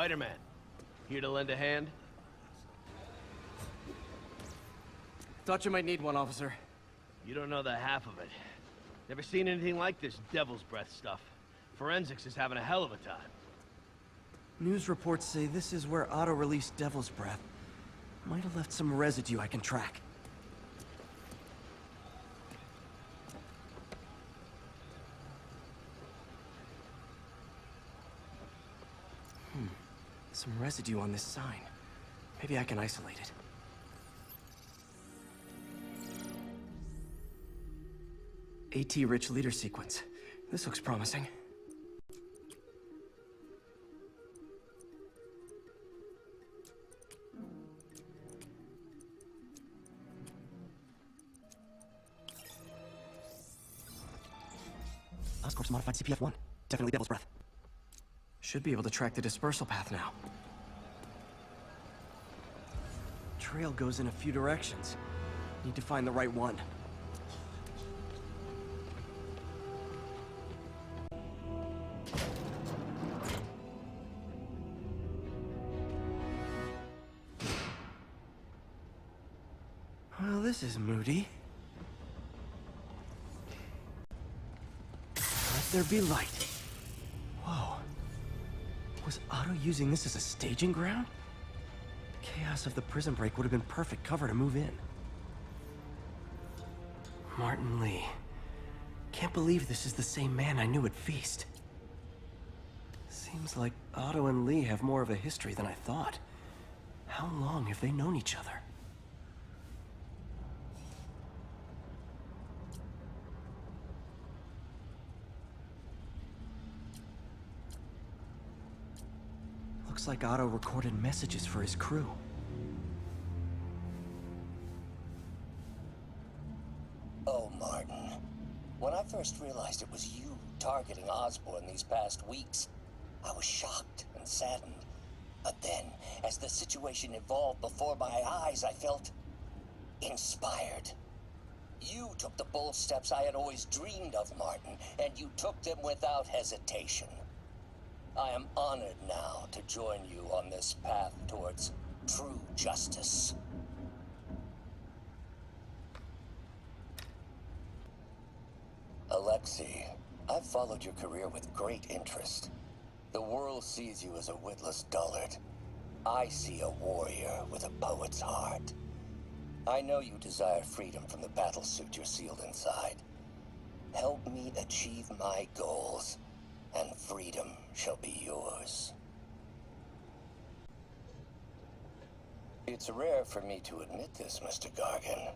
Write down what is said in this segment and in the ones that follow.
Spider-Man. Here to lend a hand? Thought you might need one, officer. You don't know the half of it. Never seen anything like this devil's breath stuff. Forensics is having a hell of a time. News reports say this is where Otto released Devil's Breath. Might have left some residue I can track. Some residue on this sign. Maybe I can isolate it. AT-rich leader sequence. This looks promising. Oscorp's modified CPF-1. Definitely Devil's Breath. Should be able to track the dispersal path now. Trail goes in a few directions. Need to find the right one. Well, this is moody. Let there be light. Whoa. Was Otto using this as a staging ground? Chaos of the prison break would have been perfect cover to move in. Martin Lee. Can't believe this is the same man I knew at Feast. Seems like Otto and Lee have more of a history than I thought. How long have they known each other? Looks like Otto recorded messages for his crew. Oh, Martin. When I first realized it was you targeting Osborn these past weeks, I was shocked and saddened. But then, as the situation evolved before my eyes, I felt inspired. You took the bold steps I had always dreamed of, Martin, and you took them without hesitation. I am honored now to join you on this path towards true justice. Alexei, I've followed your career with great interest. The world sees you as a witless dullard. I see a warrior with a poet's heart. I know you desire freedom from the battlesuit you're sealed inside. Help me achieve my goals, and freedom shall be yours. It's rare for me to admit this, Mr. Gargan.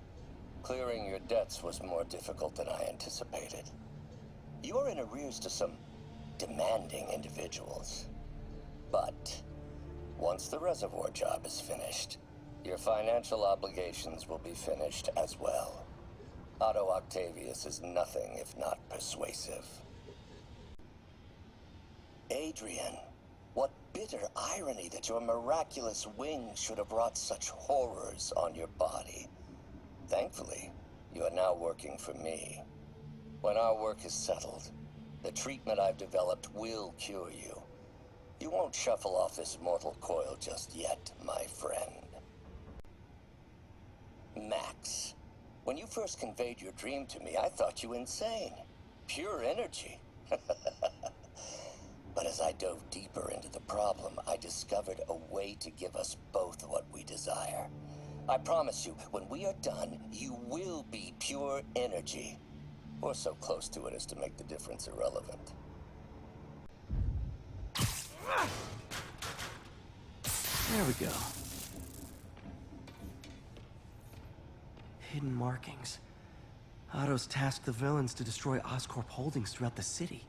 Clearing your debts was more difficult than I anticipated. You're in arrears to some demanding individuals. But once the reservoir job is finished, your financial obligations will be finished as well. Otto Octavius is nothing if not persuasive. Adrian, what bitter irony that your miraculous wings should have wrought such horrors on your body. Thankfully, you are now working for me. When our work is settled, the treatment I've developed will cure you. You won't shuffle off this mortal coil just yet, my friend. Max, when you first conveyed your dream to me, I thought you insane. Pure energy. But as I dove deeper into the problem, I discovered a way to give us both what we desire. I promise you, when we are done, you will be pure energy. Or so close to it as to make the difference irrelevant. There we go. Hidden markings. Otto's tasked the villains to destroy Oscorp holdings throughout the city.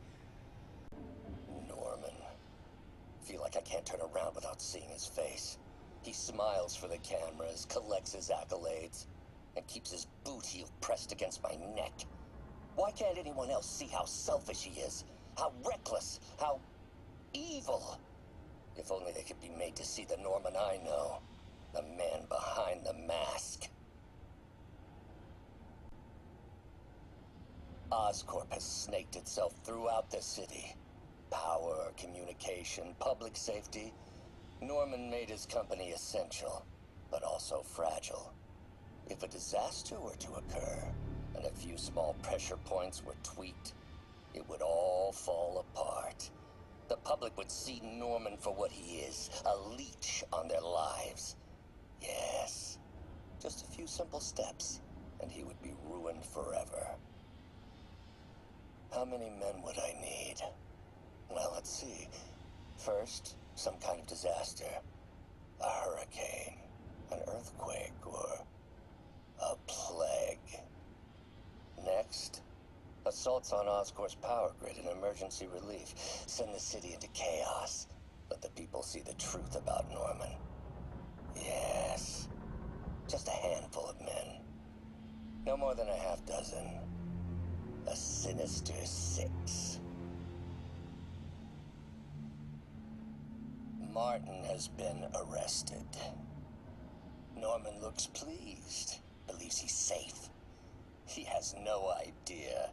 Norman. Feel like I can't turn around without seeing his face. He smiles for the cameras, collects his accolades, and keeps his boot heel pressed against my neck. Why can't anyone else see how selfish he is? How reckless? How evil? If only they could be made to see the Norman I know. The man behind the mask. Oscorp has snaked itself throughout the city. Power, communication, public safety. Norman made his company essential, but also fragile. If a disaster were to occur, and a few small pressure points were tweaked, it would all fall apart. The public would see Norman for what he is, a leech on their lives. Yes, just a few simple steps, and he would be ruined forever. How many men would I need? Well, let's see. First, some kind of disaster. A hurricane, an earthquake, or a plague. Next, assaults on Oscorp's power grid and emergency relief. Send the city into chaos. Let the people see the truth about Norman. Yes, just a handful of men. No more than a half dozen. A sinister 6. Martin has been arrested. Norman looks pleased, believes he's safe. He has no idea.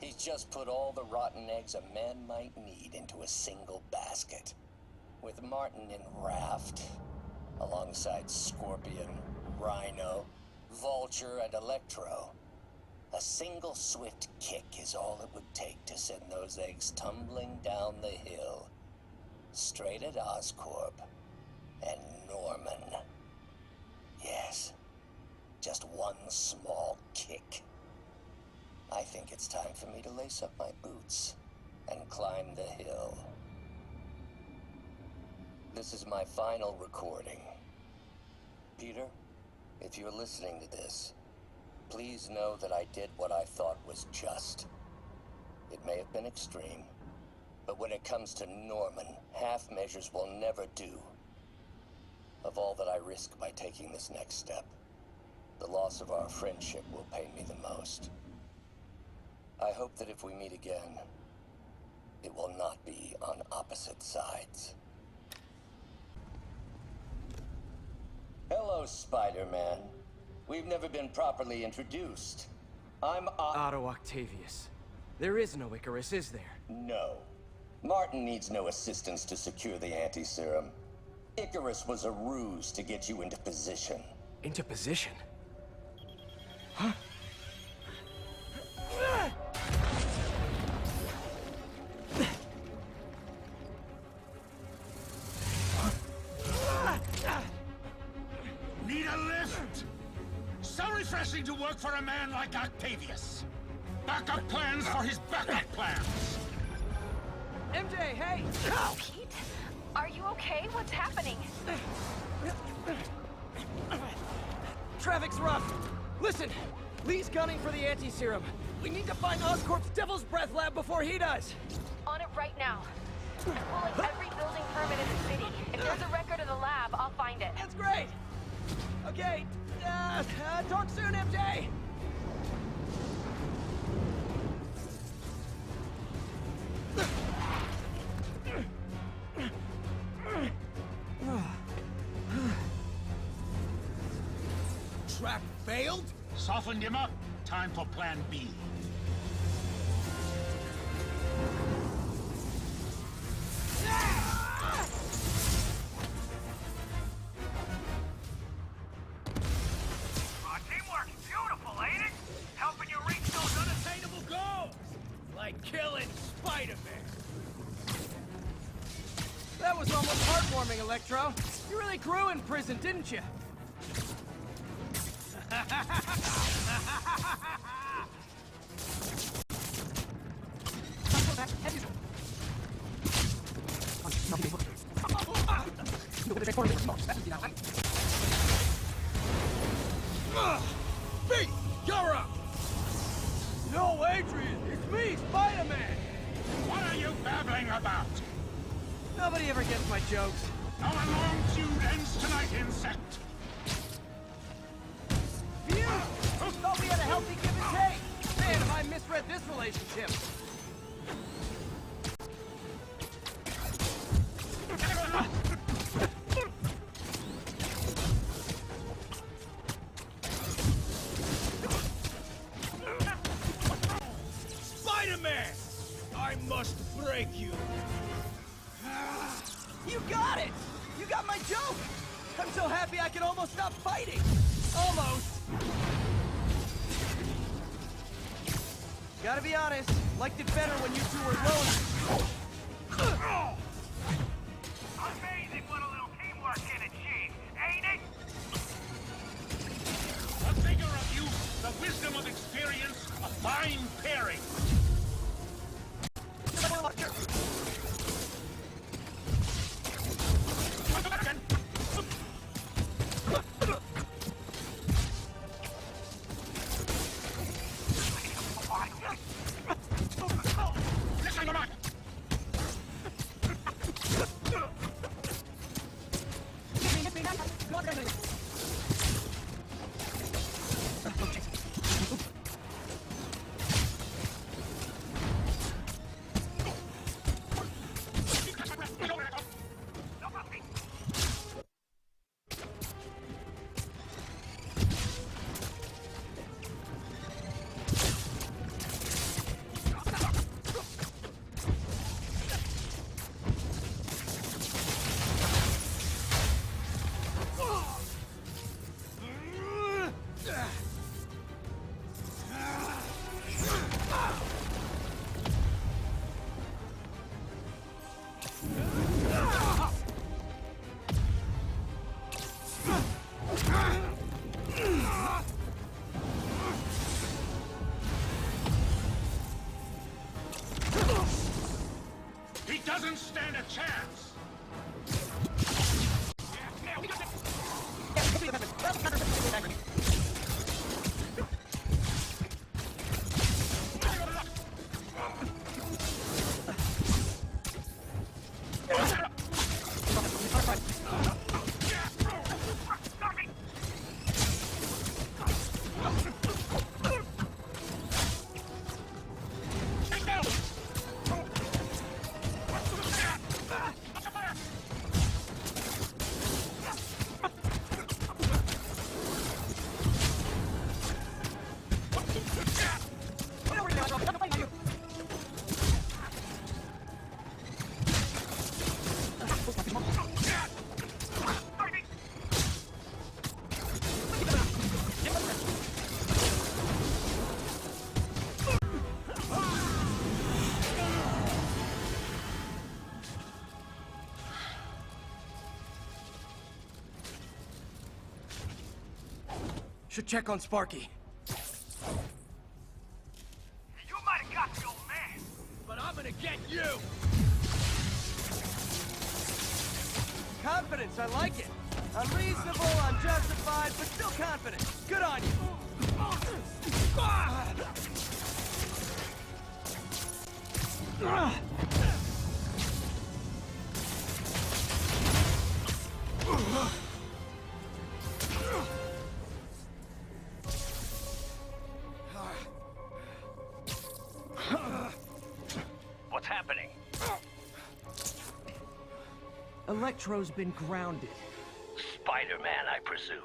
He's just put all the rotten eggs a man might need into a single basket. With Martin in raft, alongside Scorpion, Rhino, Vulture, and Electro, a single swift kick is all it would take to send those eggs tumbling down the hill, straight at Oscorp and Norman. Yes, just one small kick. I think it's time for me to lace up my boots and climb the hill. This is my final recording. Peter, if you're listening to this, please know that I did what I thought was just. It may have been extreme, but when it comes to Norman, half measures will never do. Of all that I risk by taking this next step, the loss of our friendship will pain me the most. I hope that if we meet again, it will not be on opposite sides. Hello, Spider-Man. We've never been properly introduced. I'm Otto Octavius. There is no Icarus, is there? No. Martin needs no assistance to secure the anti-serum. Icarus was a ruse to get you into position. Into position? Huh? Need a lift? So refreshing to work for a man like Octavius. Backup plans for his backup plans. MJ, hey! Pete? Are you okay? What's happening? Traffic's rough. Listen, Lee's gunning for the anti-serum. We need to find Oscorp's Devil's Breath lab before he does. On it right now. I'm pulling every building permit in the city. If there's a record of the lab, I'll find it. That's great. Okay, talk soon, MJ. Trap failed? Softened him up. Time for plan B. Teamwork's beautiful, ain't it? Helping you reach those unattainable goals. Like killing Spider-Man. That was almost heartwarming, Electro. You really grew in prison, didn't you? Pete, you're up! No, Adrian, it's me, Spider-Man. What are you babbling about? Nobody ever gets my jokes. Our long feud ends tonight, insect. Phew! Thought we had a healthy give and take. Man, have I misread this relationship. Spider-Man! I must break you. You got it! You got my joke! I'm so happy I can almost stop fighting! Almost! Gotta be honest, liked it better when you two were loners. Amazing what a little teamwork can achieve, ain't it? The vigor of youth, the wisdom of experience, a fine pairing. He doesn't stand a chance! Should check on Sparky. You might have got the old man. But I'm gonna get you! Confidence, I like it. Unreasonable, unjustified, but still confident. Good on you. What's happening? Electro's been grounded. Spider-Man, I presume.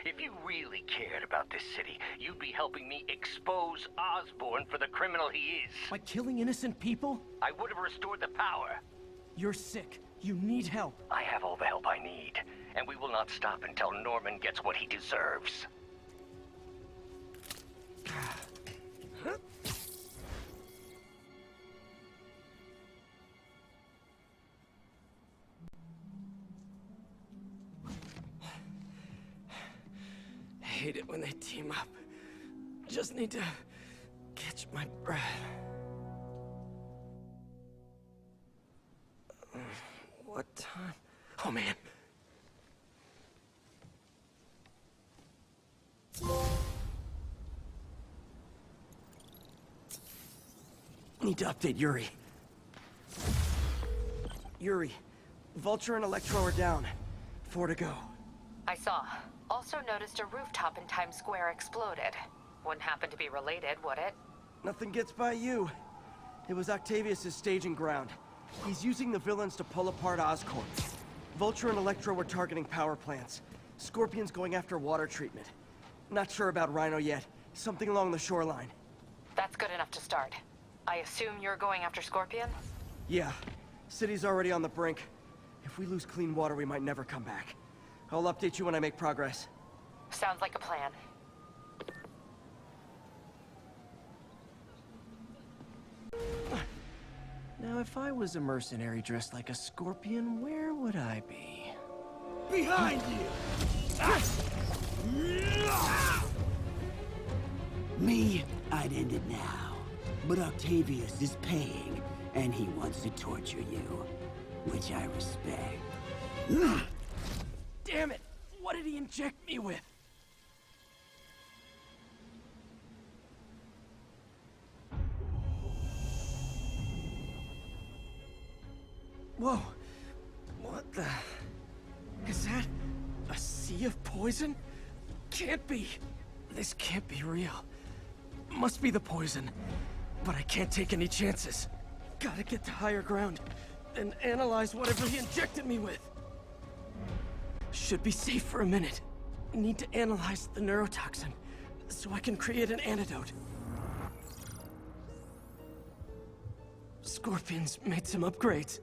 If you really cared about this city, you'd be helping me expose Osborn for the criminal he is. By killing innocent people? I would have restored the power. You're sick. You need help. I have all the help I need, and we will not stop until Norman gets what he deserves. I hate it when they team up. Just need to catch my breath. What time? Oh, man. Need to update Yuri. Yuri, Vulture and Electro are down. 4 to go. I saw. Also noticed a rooftop in Times Square exploded. Wouldn't happen to be related, would it? Nothing gets by you. It was Octavius' staging ground. He's using the villains to pull apart Oscorp. Vulture and Electro were targeting power plants. Scorpion's going after water treatment. Not sure about Rhino yet. Something along the shoreline. That's good enough to start. I assume you're going after Scorpion? Yeah. City's already on the brink. If we lose clean water, we might never come back. I'll update you when I make progress. Sounds like a plan. Now, if I was a mercenary dressed like a scorpion, where would I be? Behind you! Me, I'd end it now. But Octavius is paying, and he wants to torture you, which I respect. Damn it! What did he inject me with? Whoa! What the... Is that a sea of poison? Can't be! This can't be real. Must be the poison. But I can't take any chances. Gotta get to higher ground and analyze whatever he injected me with. Should be safe for a minute. Need to analyze the neurotoxin so I can create an antidote. Scorpions made some upgrades.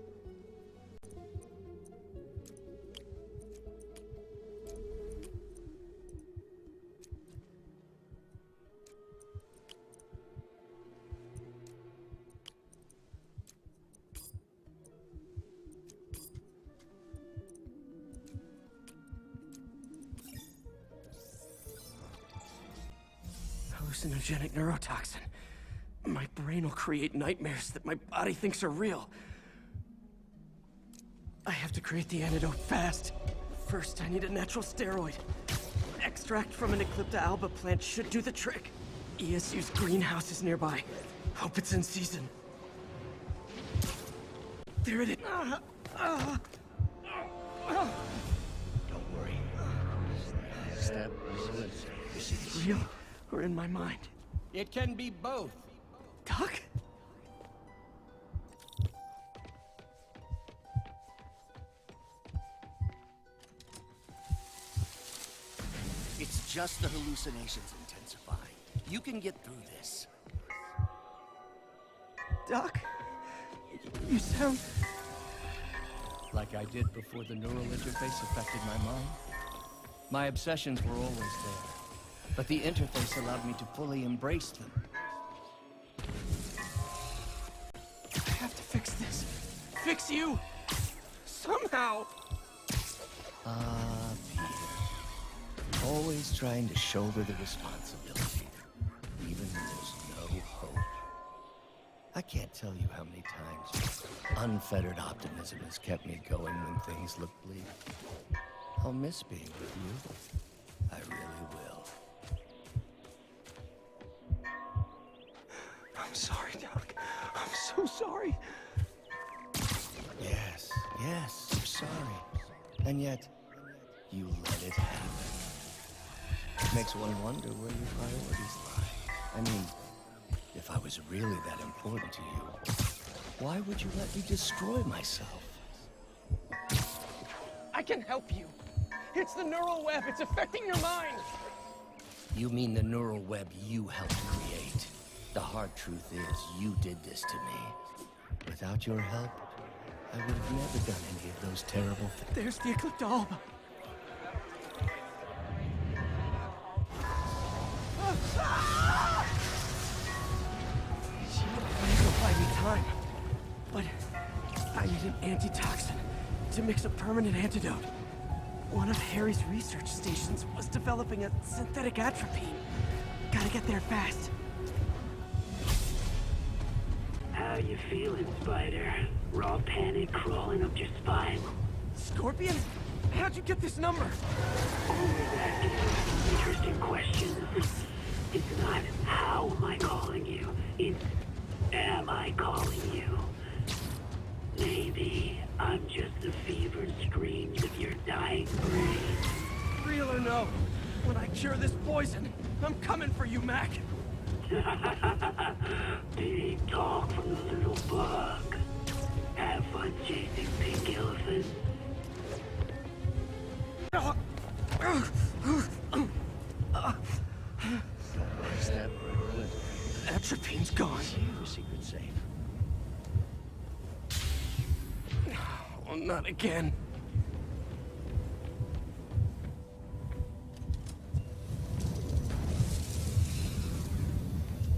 Hallucinogenic neurotoxin. My brain will create nightmares that my body thinks are real. I have to create the antidote fast. First, I need a natural steroid. Extract from an Eclipta alba plant should do the trick. ESU's greenhouse is nearby. Hope it's in season. There it is. Don't worry. Step. Is it real or in my mind? It can be both. Doc? It's just the hallucinations intensifying. You can get through this. Doc? You sound... Like I did before the neural interface affected my mind. My obsessions were always there, but the interface allowed me to fully embrace them. I have to fix this. Fix you! Somehow! Peter. Always trying to shoulder the responsibility, even when there's no hope. I can't tell you how many times unfettered optimism has kept me going when things look bleak. I'll miss being with you. I really will. I'm sorry, Doc. I'm so sorry. Yes, you're sorry. And yet, you let it happen. It makes one wonder where your priorities lie. I mean, if I was really that important to you, why would you let me destroy myself? I can help you. It's the neural web. It's affecting your mind. You mean the neural web you helped create? The hard truth is, you did this to me. Without your help, I would have never done any of those terrible things. There's the Eclipta alba. She will buy me time. But I need an antitoxin to mix a permanent antidote. One of Harry's research stations was developing a synthetic atropine. Gotta get there fast. How you feeling, Spider? Raw panic crawling up your spine? Scorpion? How'd you get this number? Always asking interesting questions. It's not how am I calling you, it's am I calling you? Maybe I'm just the fevered screams of your dying brain. Real or no, when I cure this poison, I'm coming for you, Mac. Big talk from the little bug. Have fun chasing pink elephants. Step. Atropine's gone. Your secret safe. Oh, not again.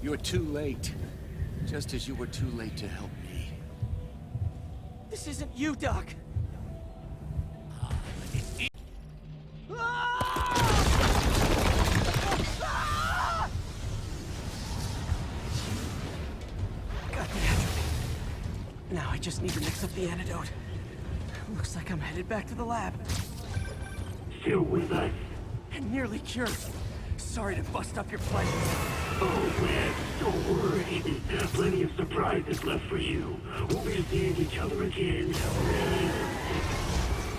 You're too late. Just as you were too late to help me. This isn't you, Doc. Got the atrophy. Now I just need to mix up the antidote. Looks like I'm headed back to the lab. Still with us? And nearly cured. Sorry to bust up your plans. Oh, Wes, don't worry. Plenty of surprises left for you. We'll be seeing each other again.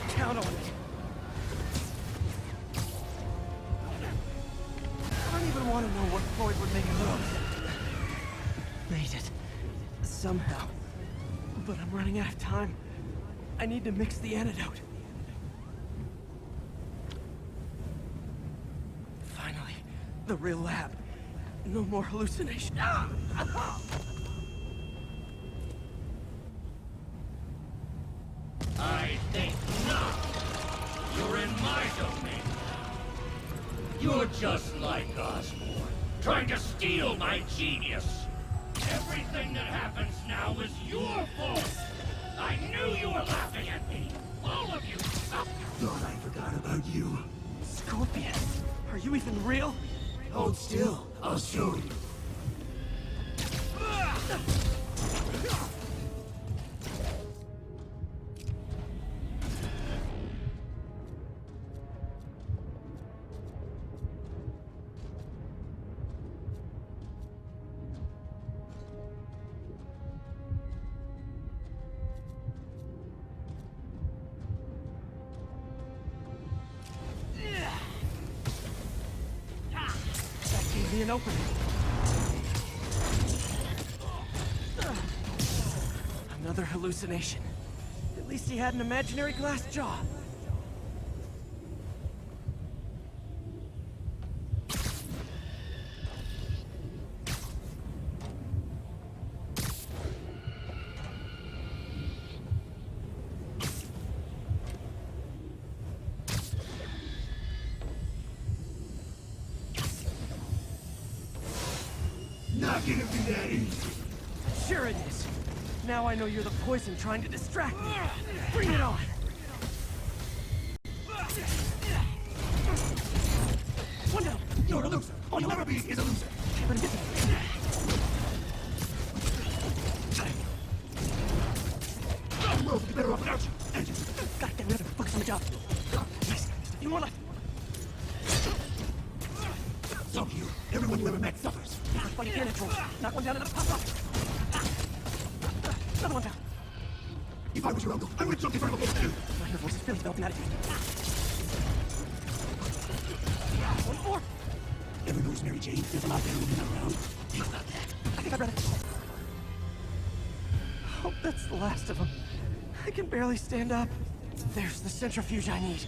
Count on it. I don't even want to know what Floyd would make of. Made it. Somehow. But I'm running out of time. I need to mix the antidote. Finally, the real lab. No more hallucination. I think not. You're in my domain. You're just like Osborn, trying to steal my genius. Everything that happens now is your fault. I knew you were laughing at me. All of you. Thought I forgot about you. Scorpion, are you even real? Hold still. I'll show you. That gave me an opening. Another hallucination. At least he had an imaginary glass jaw. Not gonna be that easy. Sure it is. Now I know you're the poison trying to distract me. Bring it on! One down! You're a loser. All you'll ever be is a loser. But get me. The world would be better off without you. And you. Gotta get rid of him. Focus on the job. Nice. Just a few more left. So you, everyone you ever met suffers. Fight here, Natural. Knock one down and pop up. Another one down. If I was your uncle, I would have jumped in front of a bullet too. My inner voice is really developed an attitude. One more. Ever knows Mary Jane? There's a lot better women around. I think I'd rather... Hope that's the last of them. I can barely stand up. There's the centrifuge I need.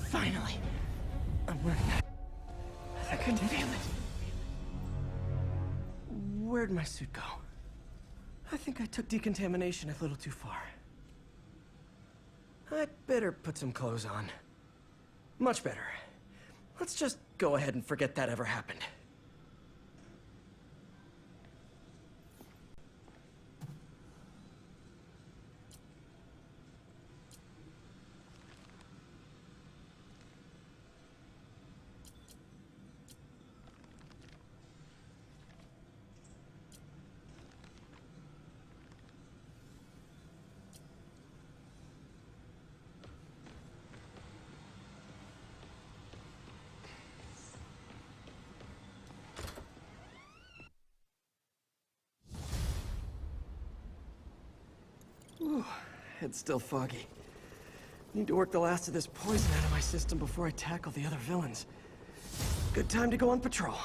Finally. I'm running out. I couldn't feel it. Where'd my suit go? I think I took decontamination a little too far. I'd better put some clothes on. Much better. Let's just go ahead and forget that ever happened. Ooh, head's still foggy. Need to work the last of this poison out of my system before I tackle the other villains. Good time to go on patrol.